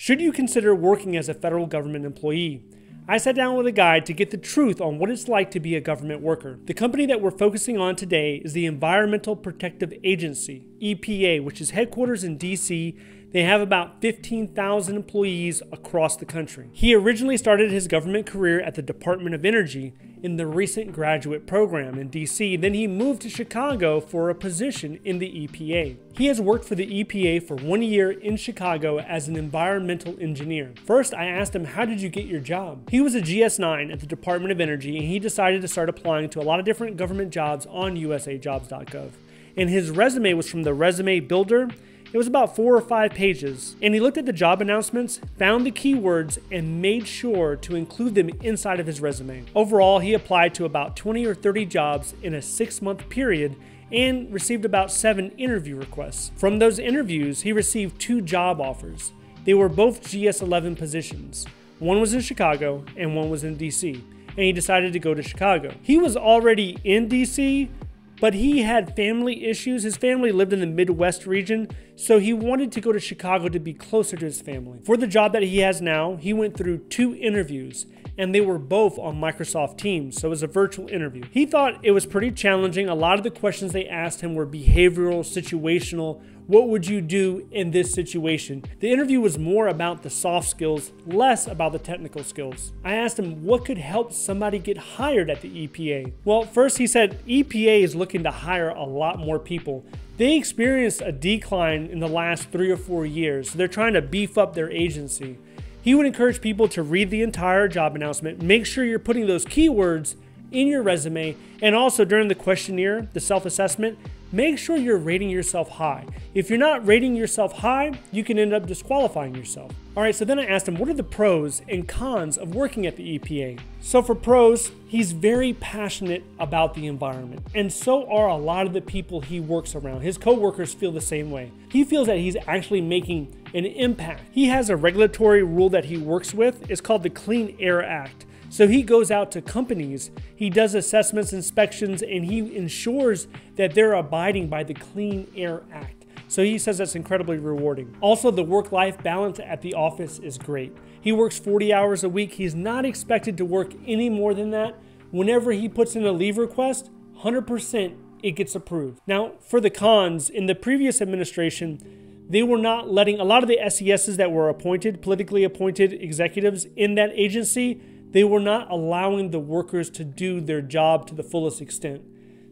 Should you consider working as a federal government employee? I sat down with a guide to get the truth on what it's like to be a government worker. The company that we're focusing on today is the Environmental Protective Agency, EPA, which is headquarters in DC. They have about 15,000 employees across the country. He originally started his government career at the Department of Energy in the recent graduate program in DC. Then he moved to Chicago for a position in the EPA. He has worked for the EPA for 1 year in Chicago as an environmental engineer. First, I asked him, how did you get your job? He was a GS9 at the Department of Energy, and he decided to start applying to a lot of different government jobs on usajobs.gov. And his resume was from the Resume Builder. It was about 4 or 5 pages, and he looked at the job announcements, found the keywords, and made sure to include them inside of his resume. Overall, he applied to about 20 or 30 jobs in a 6-month period and received about 7 interview requests. From those interviews, he received 2 job offers. They were both GS11 positions. One was in Chicago and one was in DC, and he decided to go to Chicago. He was already in DC, but he had family issues. His family lived in the Midwest region, so he wanted to go to Chicago to be closer to his family. For the job that he has now, he went through 2 interviews, and they were both on Microsoft Teams, so it was a virtual interview. He thought it was pretty challenging. A lot of the questions they asked him were behavioral, situational. What would you do in this situation? The interview was more about the soft skills, less about the technical skills. I asked him what could help somebody get hired at the EPA. Well, first he said EPA is looking to hire a lot more people. They experienced a decline in the last 3 or 4 years, so they're trying to beef up their agency. He would encourage people to read the entire job announcement, make sure you're putting those keywords in your resume, and also during the questionnaire, the self-assessment, make sure you're rating yourself high. If you're not rating yourself high, you can end up disqualifying yourself. All right, so then I asked him, what are the pros and cons of working at the EPA? So for pros, he's very passionate about the environment, and so are a lot of the people he works around. His coworkers feel the same way. He feels that he's actually making an impact. He has a regulatory rule that he works with. It's called the Clean Air Act. So he goes out to companies, he does assessments, inspections, and he ensures that they're abiding by the Clean Air Act. So he says that's incredibly rewarding. Also, the work-life balance at the office is great. He works 40 hours a week. He's not expected to work any more than that. Whenever he puts in a leave request, 100% it gets approved. Now, for the cons, in the previous administration, they were not letting a lot of the SESs that were appointed, politically appointed executives in that agency, they were not allowing the workers to do their job to the fullest extent.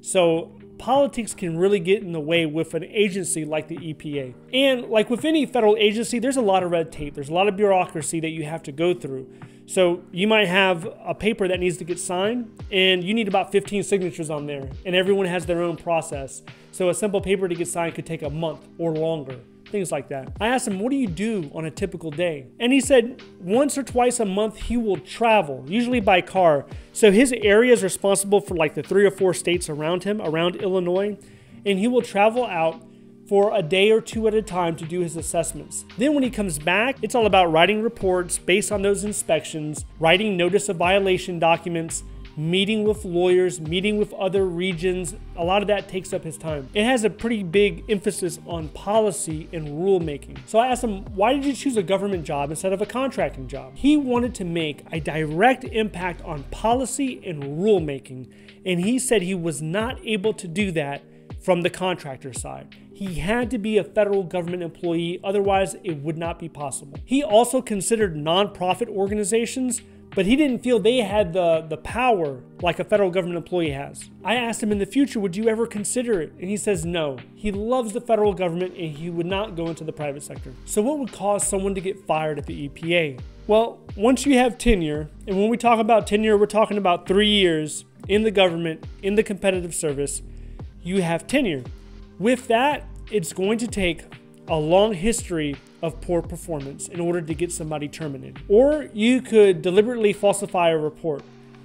So politics can really get in the way with an agency like the EPA. And like with any federal agency, there's a lot of red tape. There's a lot of bureaucracy that you have to go through. So you might have a paper that needs to get signed and you need about 15 signatures on there, and everyone has their own process. So a simple paper to get signed could take a month or longer. Things like that. I asked him, what do you do on a typical day? And he said once or twice a month he will travel, usually by car. So his area is responsible for like the 3 or 4 states around him, around Illinois, and he will travel out for a day or 2 at a time to do his assessments. Then when he comes back, it's all about writing reports based on those inspections, writing notice of violation documents, meeting with lawyers, meeting with other regions. A lot of that takes up his time. It has a pretty big emphasis on policy and rulemaking. So I asked him, why did you choose a government job instead of a contracting job? He wanted to make a direct impact on policy and rulemaking, and he said he was not able to do that from the contractor side. He had to be a federal government employee, otherwise it would not be possible. He also considered nonprofit organizations, but he didn't feel they had the power like a federal government employee has. I asked him, in the future, would you ever consider it? And he says no. He loves the federal government and he would not go into the private sector. So what would cause someone to get fired at the EPA? Well, once you have tenure, and when we talk about tenure, we're talking about 3 years in the government, in the competitive service, you have tenure. With that, it's going to take a long history of poor performance in order to get somebody terminated. Or you could deliberately falsify a report.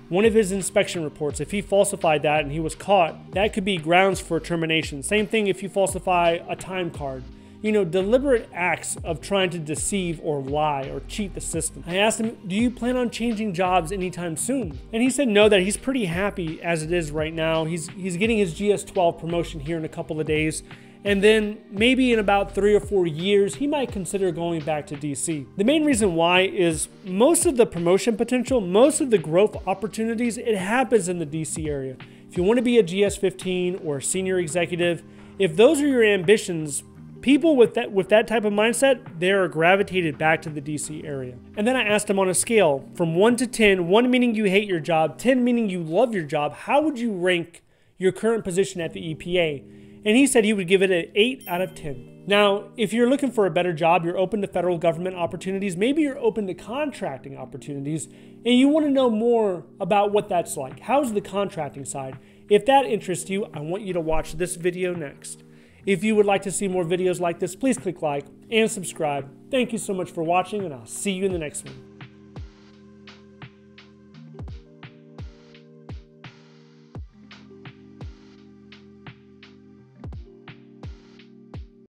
One of his inspection reports, if he falsified that and he was caught, that could be grounds for termination. Same thing if you falsify a time card. You know, deliberate acts of trying to deceive or lie or cheat the system. I asked him, do you plan on changing jobs anytime soon? And he said no, that he's pretty happy as it is right now. He's getting his GS12 promotion here in a couple of days. And then maybe in about 3 or 4 years, he might consider going back to DC. The main reason why is most of the promotion potential, most of the growth opportunities, it happens in the DC area. If you want to be a GS-15 or a senior executive, if those are your ambitions, people with that type of mindset, they are gravitated back to the DC area. And then I asked him on a scale from 1 to 10, 1 meaning you hate your job, 10 meaning you love your job, how would you rank your current position at the EPA? And he said he would give it an 8 out of 10. Now, if you're looking for a better job, you're open to federal government opportunities, maybe you're open to contracting opportunities, and you want to know more about what that's like. How's the contracting side? If that interests you, I want you to watch this video next. If you would like to see more videos like this, please click like and subscribe. Thank you so much for watching, and I'll see you in the next one.